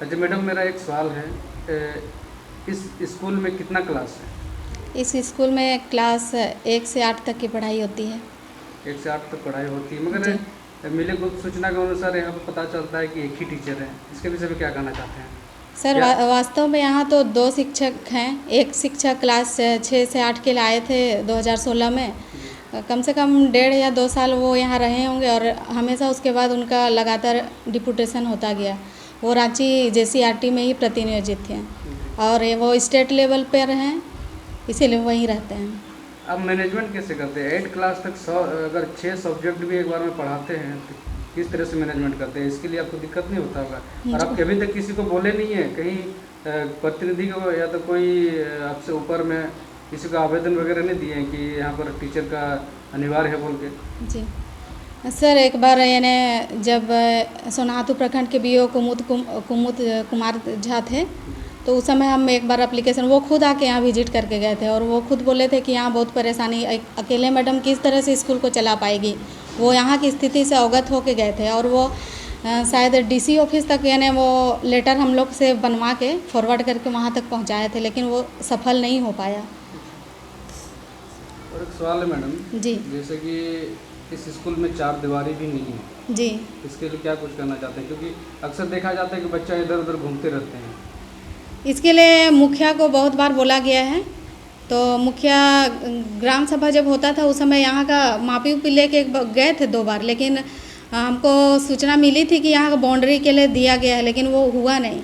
अच्छा मैडम, मेरा एक सवाल है, इस स्कूल में कितना क्लास है? इस स्कूल में क्लास 1 से 8 तक की पढ़ाई होती है। 1 से 8 तक पढ़ाई होती है, मगर मिले गुप्त सूचना के अनुसार यहाँ पर पता चलता है कि एक ही टीचर है। इसके विषय में क्या कहना चाहते हैं? सर, वास्तव में यहाँ तो 2 शिक्षक हैं। एक शिक्षक क्लास 6 से 8 के लिए आए थे 2016 में। कम से कम 1.5 या 2 साल वो यहाँ रहे होंगे और हमेशा उसके बाद उनका लगातार डिप्यूटेशन होता गया। वो रांची JCRT में ही प्रतिनियोजित थे और वो स्टेट लेवल पर हैं, इसीलिए वहीं रहते हैं। अब मैनेजमेंट कैसे करते हैं? 8 क्लास तक अगर 6 सब्जेक्ट भी एक बार में पढ़ाते हैं तो किस तरह से मैनेजमेंट करते हैं? इसके लिए आपको दिक्कत नहीं होता होगा? और आप कभी तक किसी को बोले नहीं है, कहीं प्रतिनिधि को या तो कोई आपसे ऊपर में किसी को आवेदन वगैरह नहीं दिए हैं कि यहाँ पर टीचर का अनिवार्य है बोल के? जी सर, एक बार यानी जब सोनाहातू प्रखंड के BO कुमुद झा थे, तो उस समय हम एक बार एप्लीकेशन, वो खुद आके यहाँ विजिट करके गए थे और वो खुद बोले थे कि यहाँ बहुत परेशानी, अकेले मैडम किस तरह से स्कूल को चला पाएगी। वो यहाँ की स्थिति से अवगत होके गए थे और वो शायद DC ऑफिस तक यानी वो लेटर हम लोग से बनवा के फॉरवर्ड करके वहाँ तक पहुँचाए थे, लेकिन वो सफल नहीं हो पाया। और एक सवाल है मैडम जी, जैसे कि इस स्कूल में 4 दीवारी भी नहीं है जी, इसके लिए क्या कुछ करना चाहते हैं? क्योंकि अक्सर देखा जाता है कि बच्चा इधर उधर घूमते रहते हैं। इसके लिए मुखिया को बहुत बार बोला गया है। तो मुखिया ग्राम सभा जब होता था उस समय यहाँ का मापी उपी लेके गए थे 2 बार, लेकिन हमको सूचना मिली थी कि यहाँ का बाउंड्री के लिए दिया गया है, लेकिन वो हुआ नहीं।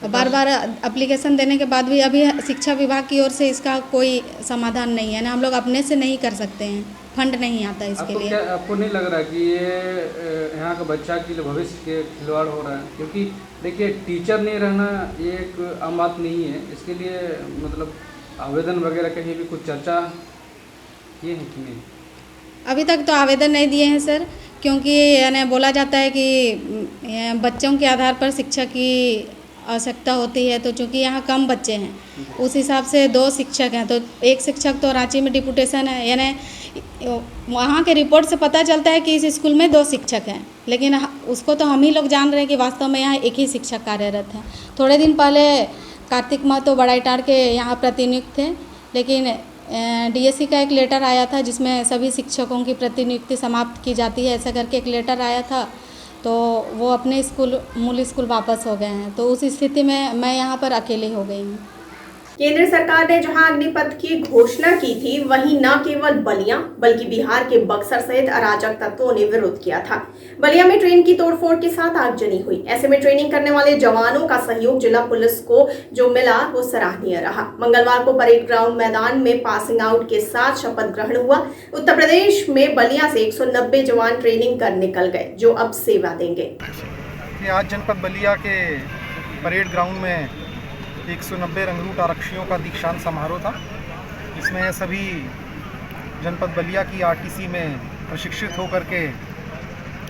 बार बार एप्लीकेशन देने के बाद भी अभी शिक्षा विभाग की ओर से इसका कोई समाधान नहीं है ना, हम लोग अपने से नहीं कर सकते हैं, फंड नहीं आता इसके लिए। आपको नहीं लग रहा कि ये यहाँ का बच्चा के लिए भविष्य के खिलवाड़ हो रहा है? क्योंकि देखिए, टीचर नहीं रहना ये एक आम बात नहीं है। इसके लिए मतलब आवेदन वगैरह कहीं भी कुछ चर्चा ये है कि नहीं? अभी तक तो आवेदन नहीं दिए हैं सर, क्योंकि यानी बोला जाता है कि बच्चों के आधार पर शिक्षक की आवश्यकता होती है। तो चूँकि यहाँ कम बच्चे हैं, उस हिसाब से 2 शिक्षक हैं, तो एक शिक्षक तो रांची में डिप्यूटेशन है, यानी वहाँ के रिपोर्ट से पता चलता है कि इस स्कूल में 2 शिक्षक हैं, लेकिन उसको तो हम ही लोग जान रहे हैं कि वास्तव में यहाँ एक ही शिक्षक कार्यरत है। थोड़े दिन पहले कार्तिक महतो बड़ाईटार के यहाँ प्रतिनियुक्त थे, लेकिन DSC का एक लेटर आया था जिसमें सभी शिक्षकों की प्रतिनियुक्ति समाप्त की जाती है, ऐसा करके एक लेटर आया था। तो वो अपने मूल स्कूल वापस हो गए हैं। तो उस स्थिति में मैं यहाँ पर अकेले हो गई हूँ। केंद्र सरकार ने जहां अग्निपथ की घोषणा की थी, वहीं न केवल बलिया बल्कि बिहार के बक्सर सहित अराजक तत्वों ने विरोध किया था। बलिया में ट्रेन की तोड़फोड़ के साथ आगजनी हुई। ऐसे में ट्रेनिंग करने वाले जवानों का सहयोग जिला पुलिस को जो मिला वो सराहनीय रहा। मंगलवार को परेड ग्राउंड मैदान में पासिंग आउट के साथ शपथ ग्रहण हुआ। उत्तर प्रदेश में बलिया से 190 जवान ट्रेनिंग कर निकल गए, जो अब सेवा देंगे। आज जनपद बलिया के परेड ग्राउंड में 190 रंगरूट आरक्षियों का दीक्षांत समारोह था, जिसमें सभी जनपद बलिया की RTC में प्रशिक्षित होकर के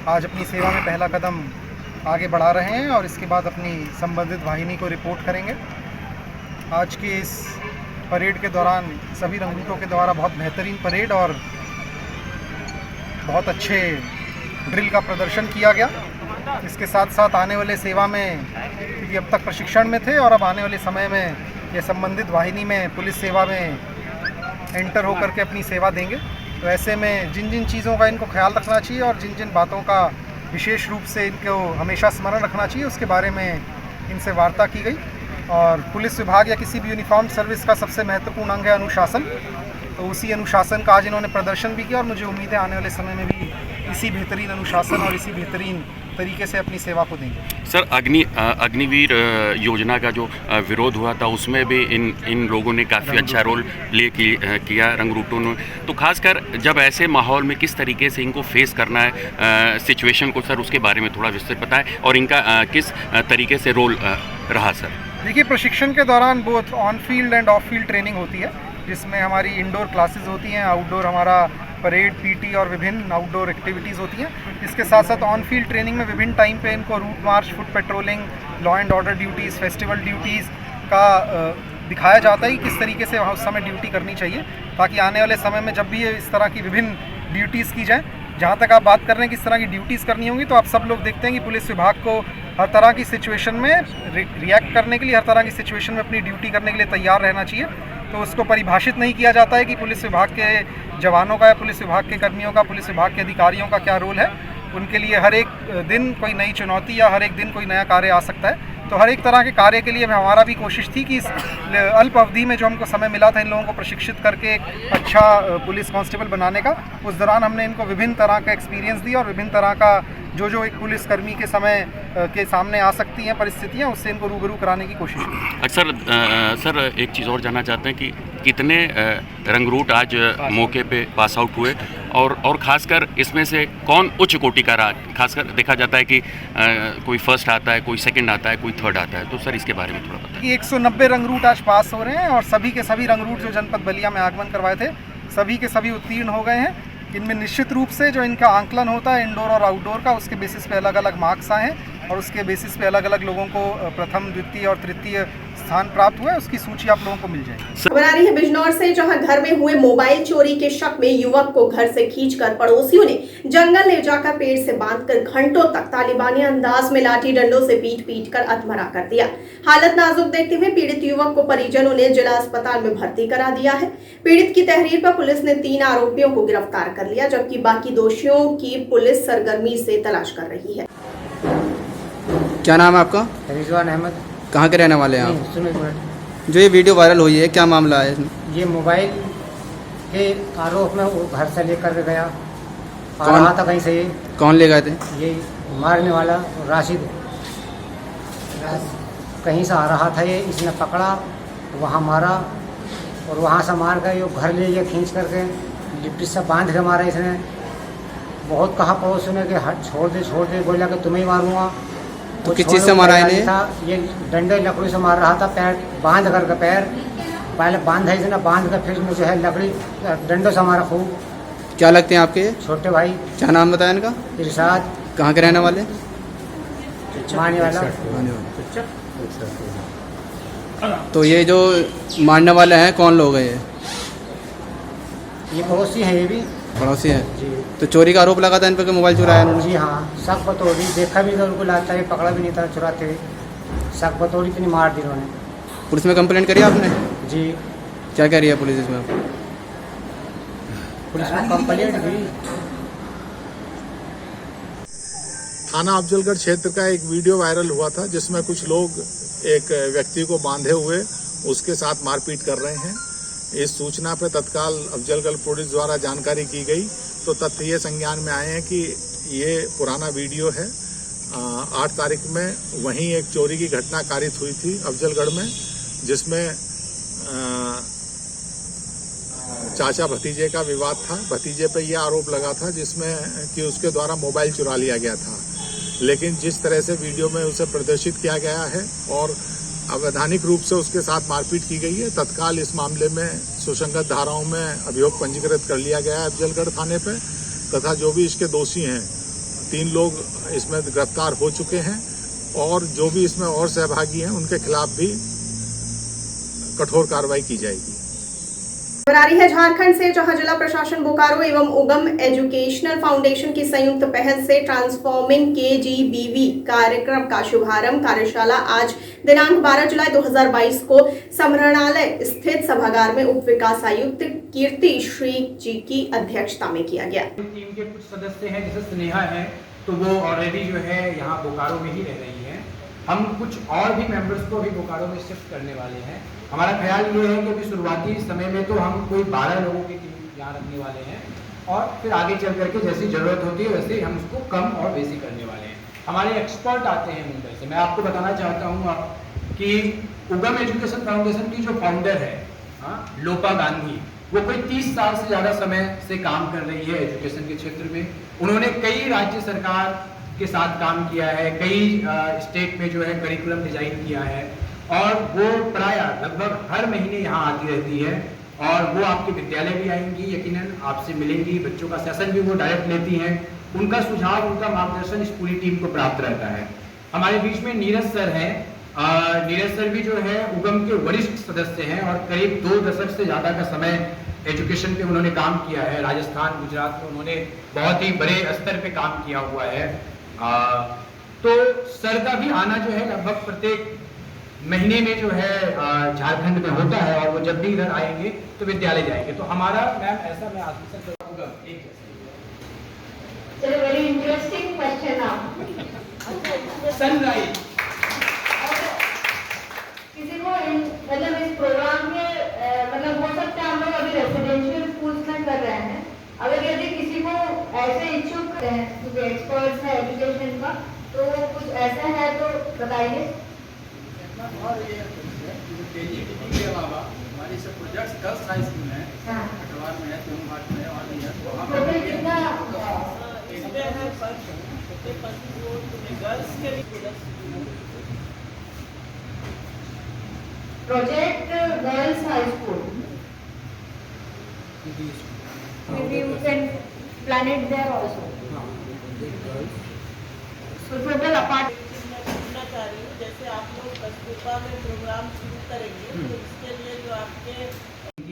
आज अपनी सेवा में पहला कदम आगे बढ़ा रहे हैं और इसके बाद अपनी संबंधित वाहिनी को रिपोर्ट करेंगे। आज के इस परेड के दौरान सभी रंगरूटों के द्वारा बहुत बेहतरीन परेड और बहुत अच्छे ड्रिल का प्रदर्शन किया गया। इसके साथ साथ आने वाले सेवा में, क्योंकि अब तक प्रशिक्षण में थे और अब आने वाले समय में ये संबंधित वाहिनी में पुलिस सेवा में एंटर होकर के अपनी सेवा देंगे। तो ऐसे में जिन जिन चीज़ों का इनको ख्याल रखना चाहिए और जिन जिन बातों का विशेष रूप से इनको हमेशा स्मरण रखना चाहिए, उसके बारे में इनसे वार्ता की गई। और पुलिस विभाग या किसी भी यूनिफॉर्म सर्विस का सबसे महत्वपूर्ण अंग है अनुशासन। तो उसी अनुशासन का आज इन्होंने प्रदर्शन भी किया और मुझे उम्मीद है आने वाले समय में भी इसी बेहतरीन अनुशासन और इसी बेहतरीन तरीके से अपनी सेवा को देंगे। सर, अग्निवीर योजना का जो विरोध हुआ था उसमें भी इन लोगों ने काफ़ी अच्छा रोल प्ले किया, रंगरूटों ने। तो खासकर जब ऐसे माहौल में किस तरीके से इनको फेस करना है सिचुएशन को, सर उसके बारे में थोड़ा विस्तृत बताएं और इनका किस तरीके से रोल रहा सर। देखिए, प्रशिक्षण के दौरान both on field end of field training होती है, जिसमें हमारी इंडोर क्लासेस होती हैं, आउटडोर हमारा परेड, पीटी और विभिन्न आउटडोर एक्टिविटीज़ होती हैं। इसके साथ साथ ऑन फील्ड ट्रेनिंग में विभिन्न टाइम पे इनको route march, foot patrolling, law and order duties, festival duties का दिखाया जाता है कि किस तरीके से वहाँ उस समय ड्यूटी करनी चाहिए, ताकि आने वाले समय में जब भी इस तरह की विभिन्न ड्यूटीज़ की जाए। जहाँ तक आप बात कर रहे हैं किस तरह की ड्यूटीज़ करनी होंगी, तो आप सब लोग देखते हैं कि पुलिस विभाग को हर तरह की सिचुएशन में रिएक्ट करने के लिए, हर तरह की सिचुएशन में अपनी ड्यूटी करने के लिए तैयार रहना चाहिए। तो उसको परिभाषित नहीं किया जाता है कि पुलिस विभाग के जवानों का या पुलिस विभाग के कर्मियों का, पुलिस विभाग के अधिकारियों का क्या रोल है। उनके लिए हर एक दिन कोई नई चुनौती या हर एक दिन कोई नया कार्य आ सकता है। तो हर एक तरह के कार्य के लिए हमारा भी कोशिश थी कि इस अल्प अवधि में जो हमको समय मिला था इन लोगों को प्रशिक्षित करके एक अच्छा पुलिस कांस्टेबल बनाने का, उस दौरान हमने इनको विभिन्न तरह का एक्सपीरियंस दिया और विभिन्न तरह का जो एक पुलिसकर्मी के समय के सामने आ सकती हैं परिस्थितियां, उससे इनको रूबरू कराने की कोशिश की। सर एक चीज़ और जानना चाहते हैं कि कितने रंगरूट आज मौके पे पास आउट हुए और ख़ासकर इसमें से कौन उच्च कोटि का रहा? खासकर देखा जाता है कि कोई फर्स्ट आता है, कोई सेकंड आता है, कोई थर्ड आता है, तो सर इसके बारे में थोड़ा बताइए। 190 रंगरूट आज पास हो रहे हैं और सभी के सभी रंगरूट जो जनपद बलिया में आगमन करवाए थे सभी के सभी उत्तीर्ण हो गए हैं। इनमें निश्चित रूप से जो इनका आंकलन होता है इंडोर और आउटडोर का, उसके बेसिस पे अलग अलग मार्क्स आए हैं और उसके बेसिस पे अलग अलग लोगों को प्रथम, द्वितीय और तृतीय स्थान प्राप्त हुआ है। उसकी सूची आप लोगों को मिल जाएगी। खबर आ रही है बिजनौर से, जहां घर में हुए मोबाइल चोरी के शक में युवक को घर से खींचकर पड़ोसियों ने जंगल ले जाकर पेड़ से बांधकर घंटों तक तालिबानी अंदाज में लाठी डंडों से पीट कर अधमरा कर दिया। हालत नाजुक देखते हुए पीड़ित युवक को परिजनों ने जिला अस्पताल में भर्ती करा दिया है। पीड़ित की तहरीर पर पुलिस ने 3 आरोपियों को गिरफ्तार कर लिया, जबकि बाकी दोषियों की पुलिस सरगर्मी से तलाश कर रही है। क्या नाम है आपका? रिजवान अहमद। कहाँ के रहने वाले हैं आप? सुमित। जो ये वीडियो वायरल हुई है, क्या मामला है इसमें? ये मोबाइल के आरोप में वो घर से लेकर के गया, आ रहा था कहीं से। ये कौन ले गए थे? ये मारने वाला राशिद कहीं से आ रहा था, ये इसने पकड़ा, वहाँ मारा और वहाँ से मार कर ये घर ले गया खींच करके, लिपटी से बांध के मारा इसने। बहुत कहा पड़ोसियों ने कि हट, छोड़ दे, बोला कि तुम्हें ही मारूंगा। तो किस चीज़ से मारा इन्हें? ये डंडे लकड़ी से मार रहा था, पैर बांध करके, पैर पहले बांधा इसने, बांध कर फिर मुझे है लकड़ी डंडों से मारा खूब। क्या लगते हैं आपके? छोटे भाई। क्या नाम बताया इनका? इरशाद। कहाँ के रहने वाले? मारने वाला। तो ये जो मारने वाले हैं कौन लोग हैं? ये पड़ोसी हैं, ये भी पड़ोसी हैं जी। तो चोरी का आरोप लगा था इन पर कि मोबाइल चुराया उन्होंने? जी हाँ, शक बतौरी देखा भी था उनको, लाता है पकड़ा भी नहीं था चुराते हुए, शक बतौरी इतनी मार दी उन्होंने। पुलिस में कंप्लेंट करी आपने? जी। क्या कह रही है पुलिस इसमें? पुलिस में कंप्लेंट भी। थाना अफजलगढ़ क्षेत्र का एक वीडियो वायरल हुआ था जिसमें कुछ लोग एक व्यक्ति को बांधे हुए उसके साथ मारपीट कर रहे हैं। इस सूचना पर तत्काल अफजलगढ़ पुलिस द्वारा जानकारी की गई तो तथ्य ये संज्ञान में आए हैं कि ये पुराना वीडियो है। 8 तारीख में वहीं एक चोरी की घटना कारित हुई थी अफजलगढ़ में, जिसमें चाचा भतीजे का विवाद था। भतीजे पे ये आरोप लगा था जिसमें कि उसके द्वारा मोबाइल चुरा लिया गया था, लेकिन जिस तरह से वीडियो में उसे प्रदर्शित किया गया है और अवैधानिक रूप से उसके साथ मारपीट की गई है, तत्काल इस मामले में सुसंगत धाराओं में अभियोग पंजीकृत कर लिया गया है अफजलगढ़ थाने पे, तथा जो भी इसके दोषी हैं 3 लोग इसमें गिरफ्तार हो चुके हैं और जो भी इसमें और सहभागी हैं उनके खिलाफ भी कठोर कार्रवाई की जाएगी। आ रही है झारखंड से, जहां जिला प्रशासन बोकारो एवं उगम एजुकेशनल फाउंडेशन की संयुक्त पहल से ट्रांसफॉर्मिंग KGBV कार्यक्रम का शुभारंभ कार्यशाला आज दिनांक 12 जुलाई 2022 को समरणालय स्थित सभागार में उप विकास आयुक्त कीर्ति श्री जी की अध्यक्षता में किया गया। टीम के कुछ सदस्य हैं, जैसे स्नेहा है, तो वो ऑलरेडी जो है यहाँ बोकारो में ही रह रही है। हम कुछ और भी मेंबर्स को अभी बोकारो में शिफ्ट करने वाले हैं। हमारा ख्याल ये है कि अभी शुरुआती समय में तो हम कोई 12 लोगों की टीम यहाँ रखने वाले हैं और फिर आगे चल करके जैसी ज़रूरत होती है वैसे हम उसको कम और बेसी करने वाले हैं। हमारे एक्सपर्ट आते हैं मुंबई से। मैं आपको बताना चाहता हूँ कि उगम एजुकेशन फाउंडेशन की जो फाउंडर है लोपा गांधी, वो कोई 30 साल से ज़्यादा समय से काम कर रही है एजुकेशन के क्षेत्र में। उन्होंने कई राज्य सरकार के साथ काम किया है, कई स्टेट में जो है करिकुलम डिजाइन किया है, और वो प्राय लगभग हर महीने यहाँ आती रहती है, और वो आपके विद्यालय भी आएंगी, यकीनन आपसे मिलेंगी, बच्चों का सेशन भी वो डायरेक्ट लेती हैं। उनका सुझाव, उनका मार्गदर्शन इस पूरी टीम को प्राप्त रहता है। हमारे बीच में नीरज सर हैं। नीरज सर भी जो है उगम के वरिष्ठ सदस्य हैं और करीब 2 दशक से ज़्यादा का समय एजुकेशन पे उन्होंने काम किया है। राजस्थान, गुजरात में उन्होंने बहुत ही बड़े स्तर पे काम किया हुआ है। तो सर का भी आना जो है लगभग प्रत्येक महीने में जो है झारखंड में होता है, और वो जब भी इधर आएंगे तो विद्यालय जाएंगे। तो हमारा मैम ऐसा मैं आश्वासन करूँगा एक वेरी इंटरेस्टिंग क्वेश्चन आप सनराइज किसी को मतलब इस प्रोग्राम के मतलब हो सकता है हम लोग अभी रेसिडेंशियल स्कूल्स में कर रहे हैं, अगर यदि किसी को ऐसे इच्छुक हैं जो एक्सपर्ट्स है एजुकेशन का, तो कुछ ऐसा है तो बताइए। और ये के अलावा हमारे सब प्रोजेक्ट्स गर्ल्स हाई स्कूल है, अटवार में है, जोनघाट में है, और भी है। टोटल कितना project girls high school, maybe you can plan it there also. So total apart पूछना चाह रही हूँ, जैसे आप लोग कस्तूरबा में प्रोग्राम शुरू करेंगे तो इसके लिए जो आपके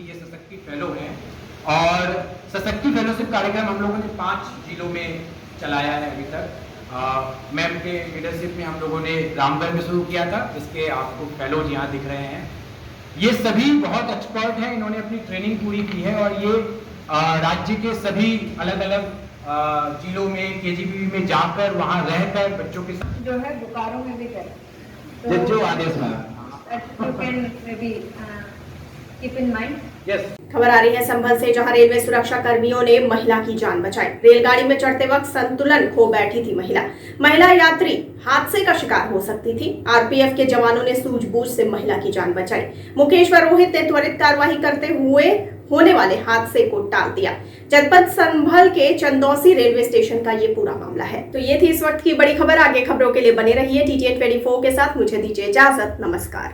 ये सशक्ति फेलो हैं, और सशक्ति फेलोशिप कार्यक्रम हम लोगों ने 5 जिलों में चलाया है अभी तक। मैम के लीडरशिप में हम लोगों ने रामगढ़ में शुरू किया था, जिसके आपको फेलोज यहाँ दिख रहे हैं। ये सभी बहुत एक्सपर्ट हैं, इन्होंने अपनी ट्रेनिंग पूरी की है, और ये राज्य के सभी अलग अलग जिलों में केजीबी में जाकर वहाँ रहकर बच्चों के साथ जो है बोकारो में भी करें तो जो आदेश में you can maybe keep in mind. खबर आ रही है संभल से, जहां रेलवे सुरक्षा कर्मियों ने महिला की जान बचाई। रेलगाड़ी में चढ़ते वक्त संतुलन खो बैठी थी महिला यात्री हादसे का शिकार हो सकती थी। आरपीएफ के जवानों ने सूझबूझ से महिला की जान बचाई। मुकेश व रोहित ने त्वरित कार्रवाई करते हुए होने वाले हादसे को टाल दिया। जनपद संभल के चंदौसी रेलवे स्टेशन का ये पूरा मामला है। तो ये थी इस वक्त की बड़ी खबर। आगे खबरों के लिए बने रहिए TTN 24 के साथ। मुझे दीजिए इजाजत, नमस्कार।